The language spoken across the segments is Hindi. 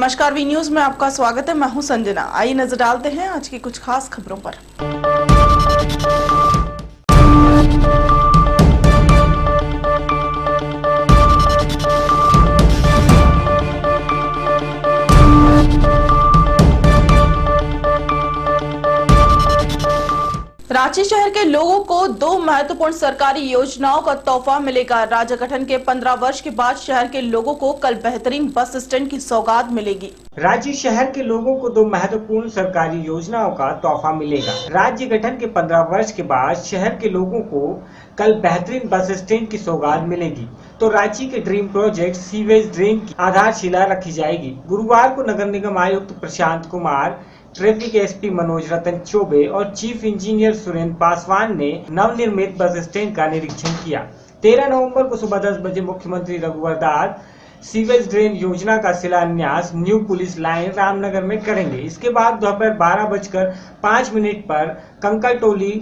नमस्कार, वी न्यूज में आपका स्वागत है। मैं हूं संजना। आइए नजर डालते हैं आज की कुछ खास खबरों पर। रांची शहर के लोगों को 2 महत्वपूर्ण सरकारी योजनाओं का तोहफा मिलेगा। राज्य गठन के 15 वर्ष के बाद शहर के लोगों को कल बेहतरीन बस स्टैंड की सौगात मिलेगी। राज्य शहर के लोगों को 2 महत्वपूर्ण सरकारी योजनाओं का तोहफा मिलेगा। राज्य गठन के 15 वर्ष के बाद शहर के लोगों को कल बेहतरीन बस स्टैंड की सौगात मिलेगी। तो रांची के ड्रीम प्रोजेक्ट सीवेज ड्रेन की आधारशिला रखी जाएगी। गुरुवार को नगर निगम आयुक्त प्रशांत कुमार, ट्रैफिक एसपी मनोज रतन चौबे और चीफ इंजीनियर सुरेंद्र पासवान ने नवनिर्मित बस स्टैंड का निरीक्षण किया। 13 नवंबर को सुबह 10 बजे मुख्यमंत्री रघुवर दास सीवेज ड्रेन योजना का शिलान्यास न्यू पुलिस लाइन रामनगर में करेंगे। इसके बाद दोपहर 12:05 पर कंकड़ टोली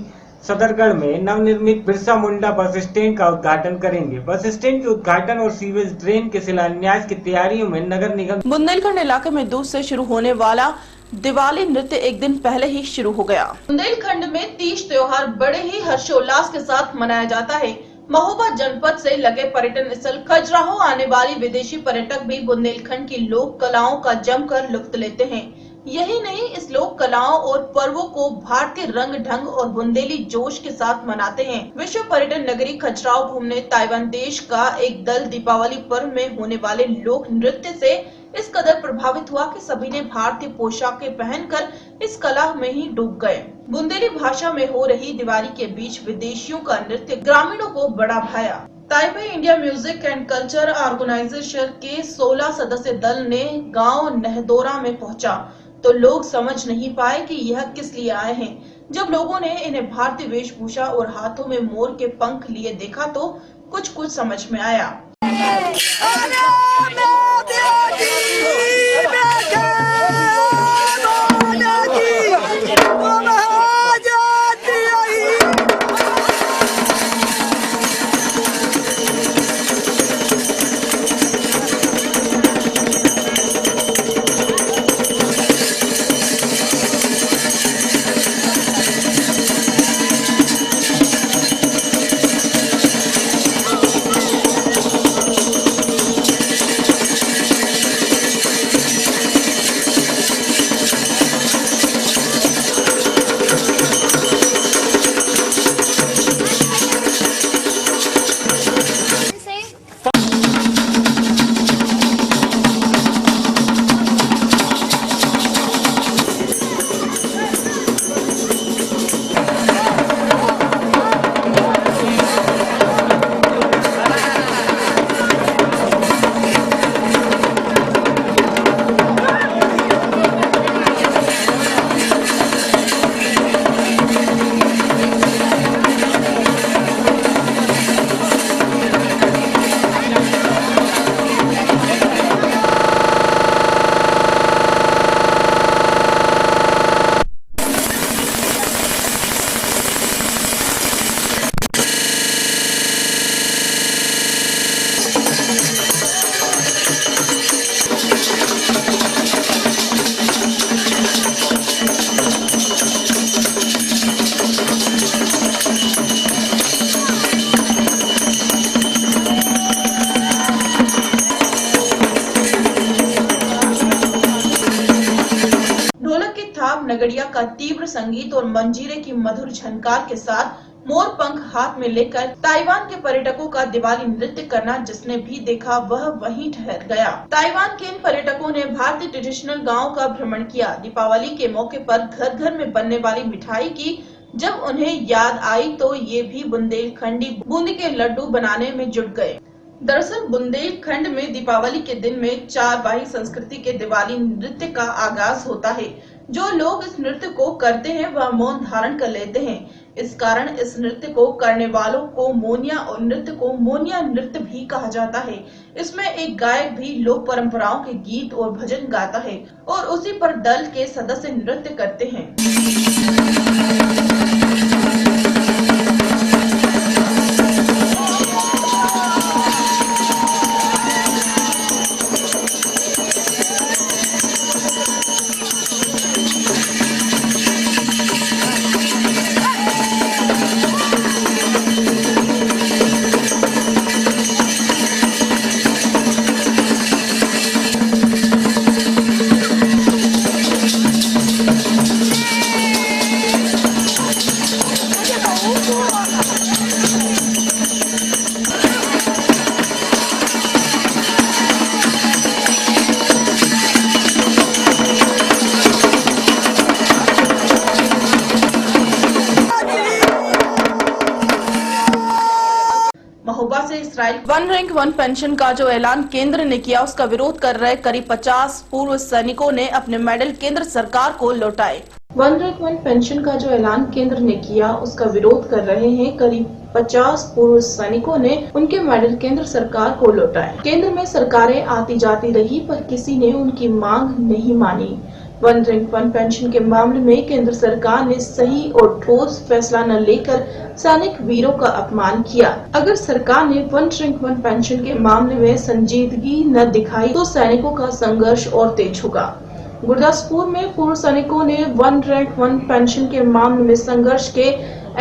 सदरगढ़ में नवनिर्मित बिरसा मुंडा बस स्टैंड का उद्घाटन करेंगे। बस स्टैंड के उद्घाटन और सीवेज ड्रेन के शिलान्यास की तैयारियों में नगर निगम बुंदेलखंड इलाके में दूध से शुरू होने वाला दिवाली नृत्य एक दिन पहले ही शुरू हो गया। बुंदेलखंड में तीज त्योहार बड़े ही हर्षोल्लास के साथ मनाया जाता है। महोबा जनपद से लगे पर्यटन स्थल खजुराहो आने वाले विदेशी पर्यटक भी बुंदेलखंड की लोक कलाओं का जमकर लुत्फ लेते हैं। यही नहीं, इस लोक कलाओं और पर्वों को भारतीय रंग ढंग और बुंदेली जोश के साथ मनाते हैं। विश्व पर्यटन नगरी खजुराहो घूमने ताइवान देश का एक दल दीपावली पर्व में होने वाले लोक नृत्य से इस कदर प्रभावित हुआ कि सभी ने भारतीय पोशाकें पहनकर इस कला में ही डूब गए। बुंदेली भाषा में हो रही दिवाली के बीच विदेशियों का नृत्य ग्रामीणों को बड़ा भाया। Taipei India music and culture organization के 16 सदस्य दल ने गांव नहदोरा में पहुंचा तो लोग समझ नहीं पाए कि यह किस लिए आए हैं। जब लोगों ने इन्हें भारतीय वेशभूषा और हाथों में मोर के पंख लिए देखा तो कुछ समझ में आया। नगड़िया का तीव्र संगीत और मंजीरे की मधुर झनकार के साथ मोर पंख हाथ में लेकर ताइवान के पर्यटकों का दिवाली नृत्य करना जिसने भी देखा वह वहीं ठहर गया। ताइवान के इन पर्यटकों ने भारतीय ट्रेडिशनल गांव का भ्रमण किया। दीपावली के मौके पर घर घर में बनने वाली मिठाई की जब उन्हें याद आई तो ये भी बुंदेलखंडी बूंदी के लड्डू बनाने में जुट गए। दरअसल बुंदेलखंड में दीपावली के दिन में चारवाही संस्कृति के दिवाली नृत्य का आगाज होता है। जो लोग इस नृत्य को करते हैं वह मौन धारण कर लेते हैं। इस कारण इस नृत्य को करने वालों को मोनिया और नृत्य को मोनिया नृत्य भी कहा जाता है। इसमें एक गायक भी लोक परंपराओं के गीत और भजन गाता है और उसी पर दल के सदस्य नृत्य करते हैं। Israel. One rank one pension का जो ऐलान केंद्र ने किया, उसका विरोध कर रहे करीब 50 पूर्व सैनिकों ने अपने मेडल केंद्र सरकार को लौटाए। वन रैंक वन पेंशन का जो ऐलान केंद्र ने किया, उसका विरोध कर रहे हैं करीब 50 पूर्व सैनिकों ने उनके मेडल केंद्र सरकार को लौटाए। केंद्र में सरकारें आती जाती रही पर किसी ने उनकी मांग नहीं मानी। वन रैंक वन पेंशन के मामले में केंद्र सरकार ने सही और ठोस फैसला न लेकर सैनिक वीरों का अपमान किया। अगर सरकार ने वन रैंक वन पेंशन के मामले में संजीदगी न दिखाई तो सैनिकों का संघर्ष और तेज होगा। गुरदासपुर में पूर्व सैनिकों ने वन रैंक वन पेंशन के मामले में संघर्ष के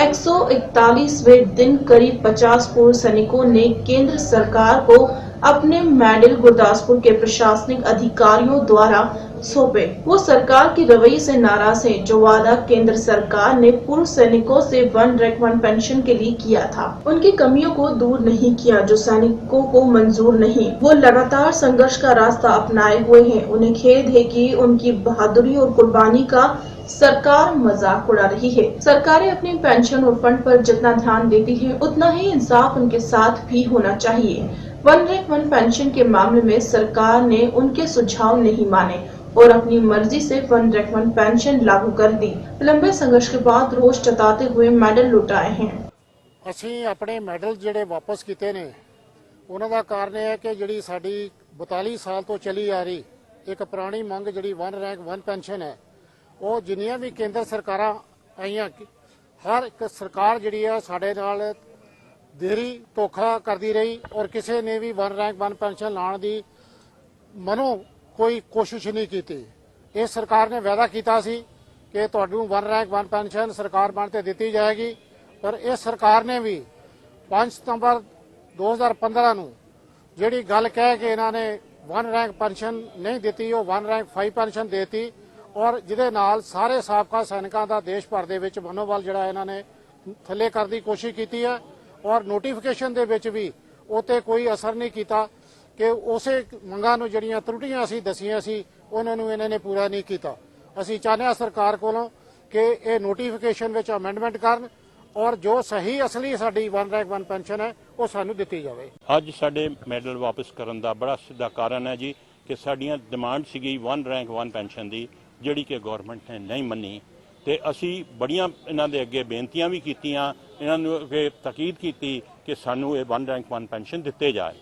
141वें दिन करीब 50 पूर्व सैनिकों ने केंद्र सरकार को अपने मेडल गुरदासपुर के प्रशासनिक अधिकारियों द्वारा सौंपे। वो सरकार की रवैये से नाराज हैं, जो वादा केंद्र सरकार ने पूर्व सैनिकों से वन रैंक वन पेंशन के लिए किया था, उनकी कमियों को दूर नहीं किया जो सैनिकों को मंजूर नहीं। वो लगातार संघर्ष का रास्ता अपनाए हुए हैं। उन्हें खेद है कि उनकी बहादुरी और कुर्बानी का सरकार मजाक उड़ा रही है। सरकारें अपनी पेंशन और फंड पर जितना ध्यान देती है, उतना ही इंसाफ उनके साथ भी होना चाहिए। वन रैंक वन पेंशन के मामले में सरकार ने उनके सुझाव नहीं माने और अपनी मर्जी से वन रैंक वन पेंशन लागू कर दी। लंबे संघर्ष के बाद रोष जताते हुए मेडल लौटाए हैं। ਅਸੀਂ ਆਪਣੇ ਮੈਡਲ ਜਿਹੜੇ ਵਾਪਸ ਕੀਤੇ ਨੇ ਉਹਨਾਂ ਦਾ ਕਾਰਨ ਇਹ ਹੈ ਕਿ ਜਿਹੜੀ ਸਾਡੀ 42 ਸਾਲ ਤੋਂ ਚੱਲੀ ਆ ਰਹੀ ਇੱਕ ਪੁਰਾਣੀ ਮੰਗ ਜਿਹੜੀ ਵਨ ਰੈਂਕ ਵਨ ਪੈਨਸ਼ਨ ਹੈ, ਉਹ ਜਿੰਨੀਆਂ ਵੀ ਕੇਂਦਰ ਸਰਕਾਰਾਂ ਆਈਆਂ ਹਰ ਇੱਕ ਸਰਕਾਰ ਜਿਹੜੀ ਆ ਸਾਡੇ ਨਾਲ ਦੇਰੀ ਧੋਖਾ ਕਰਦੀ ਰਹੀ ਔਰ ਕਿਸੇ ਨੇ ਵੀ ਵਨ ਰੈਂਕ ਵਨ ਪੈਨਸ਼ਨ ਲਾਉਣ ਦੀ ਮਨੋਂ ਕੋਈ ਕੋਸ਼ਿਸ਼ ਨਹੀਂ ਕੀਤੀ। ਇਸ ਸਰਕਾਰ ਨੇ ਵਾਅਦਾ ਕੀਤਾ ਸੀ ਕਿ ਤੁਹਾਨੂੰ ਵਨ ਰੈਂਕ ਵਨ ਪੈਨਸ਼ਨ ਸਰਕਾਰ ਬਣ ਕੇ ਦਿੱਤੀ ਜਾਏਗੀ, ਪਰ ਇਸ ਸਰਕਾਰ ਨੇ ਵੀ 5 ਸਤੰਬਰ 2015 ਨੂੰ ਜਿਹੜੀ ਗੱਲ ਕਹਿ ਕੇ ਇਹਨਾਂ ਨੇ ਵਨ ਰੈਂਕ ਪੈਨਸ਼ਨ ਨਹੀਂ ਦਿੱਤੀ, ਉਹ ਵਨ ਰੈਂਕ 5 ਪੈਨਸ਼ਨ ਦੇਤੀ ਔਰ ਜਿਹਦੇ ਨਾਲ ਸਾਰੇ ਸਾਬਕਾ ਸੈਨਿਕਾਂ ਦਾ ਦੇਸ਼ ਭਰ ਦੇ ਵਿੱਚ ਮਨੋਬਲ ਜਿਹੜਾ ਇਹਨਾਂ ਨੇ ਥੱਲੇ ਕਰਨ ਦੀ ਕੋਸ਼ਿਸ਼ ਕੀਤੀ ਹੈ ਔਰ ਨੋਟੀਫਿਕੇਸ਼ਨ ਦੇ ਵਿੱਚ ਵੀ ਉਤੇ ਕੋਈ ਅਸਰ ਨਹੀਂ ਕੀਤਾ ਕਿ ਉਸੇ ਮੰਗਾਂ ਨੂੰ ਜਿਹੜੀਆਂ ਤਰੁੱਟੀਆਂ ਅਸੀਂ ਦਸੀਆਂ ਸੀ ਉਹਨਾਂ ਨੂੰ ਇਹਨਾਂ ਨੇ ਪੂਰਾ ਨਹੀਂ ਕੀਤਾ। ਅਸੀਂ ਚਾਹੁੰਦੇ ਹਾਂ ਸਰਕਾਰ ਕੋਲੋਂ ਕਿ ਇਹ ਨੋਟੀਫਿਕੇਸ਼ਨ ਵਿੱਚ ਅਮੈਂਡਮੈਂਟ ਕਰਨ ਔਰ ਜੋ ਸਹੀ ਅਸਲੀ ਸਾਡੀ ਵਨ ਰੈਂਕ ਵਨ ਪੈਨਸ਼ਨ ਹੈ ਉਹ ਸਾਨੂੰ ਦਿੱਤੀ ਜਾਵੇ। ਅੱਜ ਸਾਡੇ ਮੈਡਲ ਵਾਪਸ ਕਰਨ ਦਾ ਬੜਾ ਸਿੱਧਾ ਕਾਰਨ ਹੈ ਜੀ ਕਿ ਸਾਡੀਆਂ ਡਿਮਾਂਡ ਸੀਗੀ ਵਨ ਰੈਂਕ ਵਨ ਪੈਨਸ਼ਨ ਦੀ, ਜਿਹੜੀ ਕਿ ਗਵਰਨਮੈਂਟ ਨੇ ਨਹੀਂ ਮੰਨੀ ਤੇ ਅਸੀਂ ਬੜੀਆਂ ਇਹਨਾਂ ਦੇ ਅੱਗੇ ਬੇਨਤੀਆਂ ਵੀ ਕੀਤੀਆਂ, ਇਹਨਾਂ ਨੂੰ ਅੱਗੇ ਤਾਕੀਦ ਕੀਤੀ ਕਿ ਸਾਨੂੰ ਇਹ ਵਨ ਰੈਂਕ ਵਨ ਪੈਨਸ਼ਨ ਦਿੱਤੇ ਜਾਏ।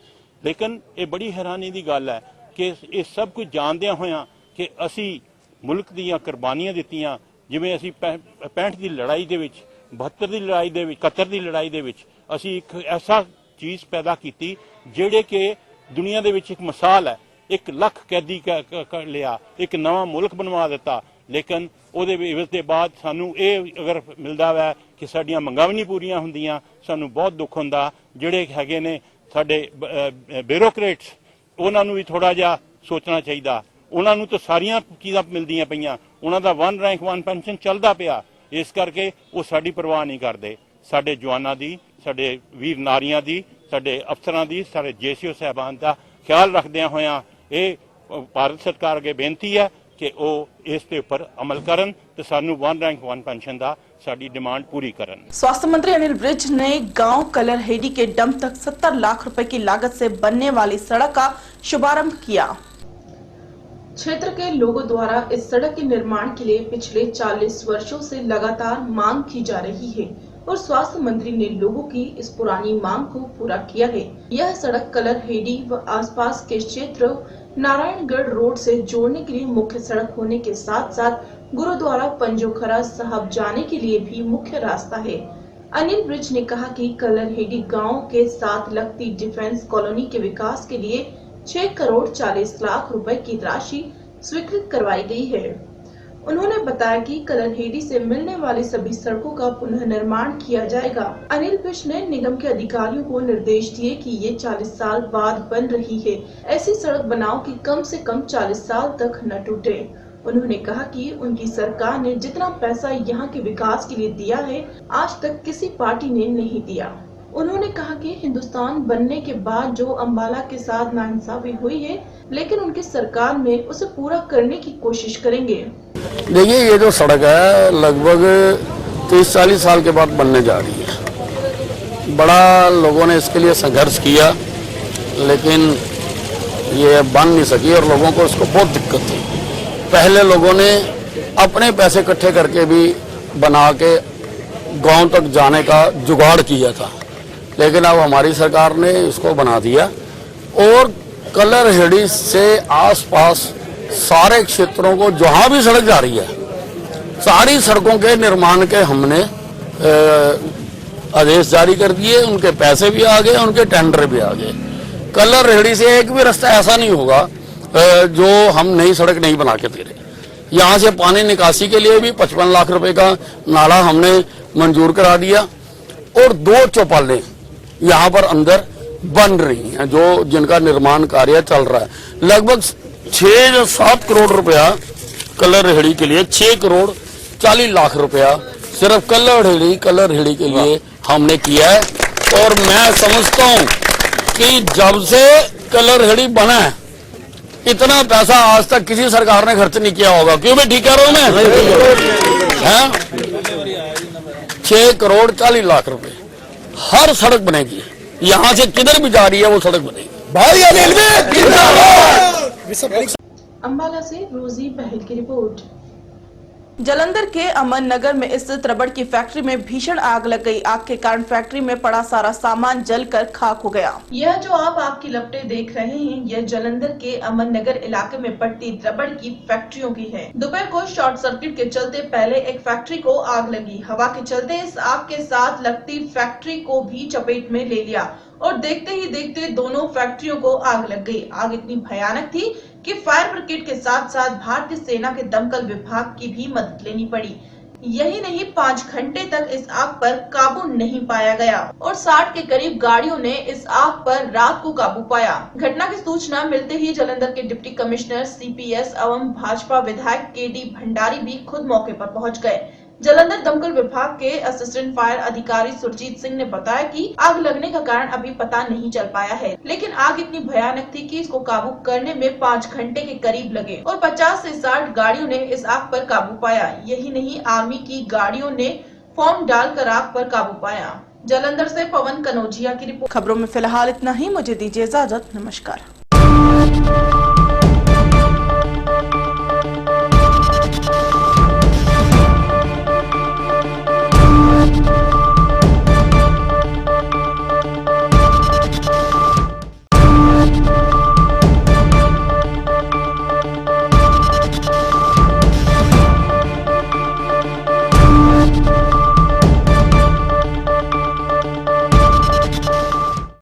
ਲੇਕਿਨ ਇਹ ਬੜੀ ਹੈਰਾਨੀ ਦੀ ਗੱਲ ਹੈ ਕਿ ਇਹ ਸਭ ਕੁਝ ਜਾਣਦਿਆਂ ਹੋਇਆਂ ਕਿ ਅਸੀਂ ਮੁਲਕ ਦੀਆਂ ਕੁਰਬਾਨੀਆਂ ਦਿੱਤੀਆਂ, ਜਿਵੇਂ ਅਸੀਂ 65 ਦੀ ਲੜਾਈ ਦੇ ਵਿੱਚ, 72 ਦੀ ਲੜਾਈ ਦੇ ਵਿੱਚ, 71 ਦੀ ਲੜਾਈ ਦੇ ਵਿੱਚ ਅਸੀਂ ਇੱਕ ਐਸਾ ਚੀਜ਼ ਪੈਦਾ ਕੀਤੀ ਜਿਹੜੇ ਕਿ ਦੁਨੀਆ ਦੇ ਵਿੱਚ ਇੱਕ ਮਿਸਾਲ ਹੈ। 1 ਲੱਖ ਕੈਦੀ ਕਰ ਲਿਆ, ਇੱਕ ਨਵਾਂ ਮੁਲਕ ਬਣਵਾ ਦਿੱਤਾ, ਲੇਕਿਨ ਉਹਦੇ ਵਿਵਸ ਦੇ ਬਾਅਦ ਸਾਨੂੰ ਇਹ ਅਗਰ ਮਿਲਦਾ ਵਾ ਕਿ ਸਾਡੀਆਂ ਮੰਗਾਂ ਵੀ ਨਹੀਂ ਪੂਰੀਆਂ ਹੁੰਦੀਆਂ, ਸਾਨੂੰ ਬਹੁਤ ਦੁੱਖ ਹੁੰਦਾ। ਜਿਹੜੇ ਹੈਗੇ ਨੇ ਸਾਡੇ ਬਿਊਰੋਕਰੇਟਸ, ਉਹਨਾਂ ਨੂੰ ਵੀ ਥੋੜਾ ਜਿਹਾ ਸੋਚਣਾ ਚਾਹੀਦਾ। ਉਹਨਾਂ ਨੂੰ ਤਾਂ ਸਾਰੀਆਂ ਚੀਜ਼ਾਂ ਮਿਲਦੀਆਂ ਪਈਆਂ, ਉਹਨਾਂ ਦਾ ਵਨ ਰੈਂਕ ਵਨ ਪੈਨਸ਼ਨ ਚੱਲਦਾ ਪਿਆ, ਇਸ ਕਰਕੇ ਉਹ ਸਾਡੀ ਪਰਵਾਹ ਨਹੀਂ ਕਰਦੇ। ਸਾਡੇ ਜਵਾਨਾਂ ਦੀ, ਸਾਡੇ ਵੀਰ ਨਾਰੀਆਂ ਦੀ, ਸਾਡੇ ਅਫਸਰਾਂ ਦੀ, ਸਾਡੇ ਜੇਸੀਓ ਸਾਹਿਬਾਨ ਦਾ ਖਿਆਲ ਰੱਖਦਿਆਂ ਹੋਇਆਂ ਇਹ ਭਾਰਤ ਸਰਕਾਰ ਅੱਗੇ ਬੇਨਤੀ ਹੈ ਕਿ ਉਹ ਇਸ ਦੇ ਉੱਪਰ ਅਮਲ ਕਰਨ ਤੇ ਸਾਨੂੰ वन रैंक वन पेंशन का साड़ी डिमांड पूरी करन। स्वास्थ्य मंत्री अनिल विज ने गांव कलरहेड़ी के डंप तक 70 लाख रुपए की लागत से बनने वाली सड़क का शुभारंभ किया। क्षेत्र के लोगों द्वारा इस सड़क के निर्माण के लिए पिछले 40 वर्षों से लगातार मांग की जा रही है और स्वास्थ्य मंत्री ने लोगों की इस पुरानी मांग को पूरा किया है। यह सड़क कलरहेड़ी व आसपास के क्षेत्र नारायणगढ़ रोड से जोड़ने के लिए मुख्य सड़क होने के साथ साथ गुरुद्वारा पंजोखरा साहब जाने के लिए भी मुख्य रास्ता है। अनिल विज ने कहा कि कलरहेड़ी गांव के साथ लगती डिफेंस कॉलोनी के विकास के लिए 6 करोड़ 40 लाख रुपए की राशि स्वीकृत करवाई गई है। उन्होंने बताया कि कलरहेड़ी से मिलने वाली सभी सड़कों का पुनः निर्माण किया जाएगा। अनिल विज ने निगम के अधिकारियों को निर्देश दिए कि ये 40 साल बाद बन रही है, ऐसी सड़क बनाओ कि कम से कम 40 साल तक न टूटे। उन्होंने कहा कि उनकी सरकार ने जितना पैसा यहाँ के विकास के लिए दिया है, आज तक किसी पार्टी ने नहीं दिया। उन्होंने कहा कि हिंदुस्तान बनने के बाद जो अम्बाला के साथ नाइंसाफी हुई है, लेकिन उनकी सरकार में उसे पूरा करने की कोशिश करेंगे। देखिए, ये जो सड़क है लगभग 30-40 साल के बाद बनने जा रही है। बड़ा लोगों ने इसके लिए संघर्ष किया, लेकिन ये बन नहीं सकी और लोगों को इसको बहुत दिक्कत थी। पहले लोगों ने अपने पैसे इकट्ठे करके भी बना के गांव तक जाने का जुगाड़ किया था, लेकिन अब हमारी सरकार ने इसको बना दिया और कलर हेड़ी से आसपास सारे क्षेत्रों को जहां भी सड़क जा रही है, सारी सड़कों के निर्माण के हमने आदेश जारी कर दिए। उनके पैसे भी आ गए, उनके टेंडर भी आ गए। कलर रेहड़ी से एक भी रास्ता ऐसा नहीं होगा जो हम नई सड़क नहीं बना के दे रहे। यहाँ से पानी निकासी के लिए भी 55 लाख रुपए का नाला हमने मंजूर करा दिया और 2 चौपालें यहाँ पर अंदर बन रही हैं, जो जिनका निर्माण कार्य चल रहा है। लगभग 6 या 7 करोड़ रुपया कलर रेहड़ी के लिए, 6 करोड़ 40 लाख रुपया सिर्फ कलर रेहड़ी के लिए हमने किया है। और मैं समझता हूं कि जब से कलर रेहड़ी बना है, इतना पैसा आज तक किसी सरकार ने खर्च नहीं किया होगा। क्यों मैं ठीक कह रहा हूं मैं? 6 करोड़ 40 लाख रुपए हर सड़क बनेगी, यहां से किधर भी जा रही है वो सड़क बनेगी। अंबाला से रोजी पहल की रिपोर्ट। जालंधर के अमन नगर में स्थित रबड़ की फैक्ट्री में भीषण आग लग गई। आग के कारण फैक्ट्री में पड़ा सारा सामान जलकर खाक हो गया। यह जो आप आग की लपटें देख रहे हैं, यह जालंधर के अमन नगर इलाके में पड़ती रबड़ की फैक्ट्रियों की है। दोपहर को शॉर्ट सर्किट के चलते पहले एक फैक्ट्री को आग लगी। हवा के चलते इस आग के साथ लगती फैक्ट्री को भी चपेट में ले लिया और देखते ही देखते दोनों फैक्ट्रियों को आग लग गई। आग इतनी भयानक थी कि फायर ब्रिगेड के साथ साथ भारतीय सेना के दमकल विभाग की भी मदद लेनी पड़ी। यही नहीं, 5 घंटे तक इस आग पर काबू नहीं पाया गया और 60 के करीब गाड़ियों ने इस आग पर रात को काबू पाया। घटना की सूचना मिलते ही जालंधर के डिप्टी कमिश्नर सीपीएस एवं भाजपा विधायक केडी भंडारी भी खुद मौके पर पहुंच गए। जालंधर दमकल विभाग के असिस्टेंट फायर अधिकारी सुरजीत सिंह ने बताया कि आग लगने का कारण अभी पता नहीं चल पाया है, लेकिन आग इतनी भयानक थी कि इसको काबू करने में 5 घंटे के करीब लगे और 50 से 60 गाड़ियों ने इस आग पर काबू पाया। यही नहीं, आर्मी की गाड़ियों ने फॉर्म डालकर आग पर काबू पाया। जालंधर से पवन कनौजिया की रिपोर्ट। खबरों में फिलहाल इतना ही। मुझे दीजिए इजाजत। नमस्कार।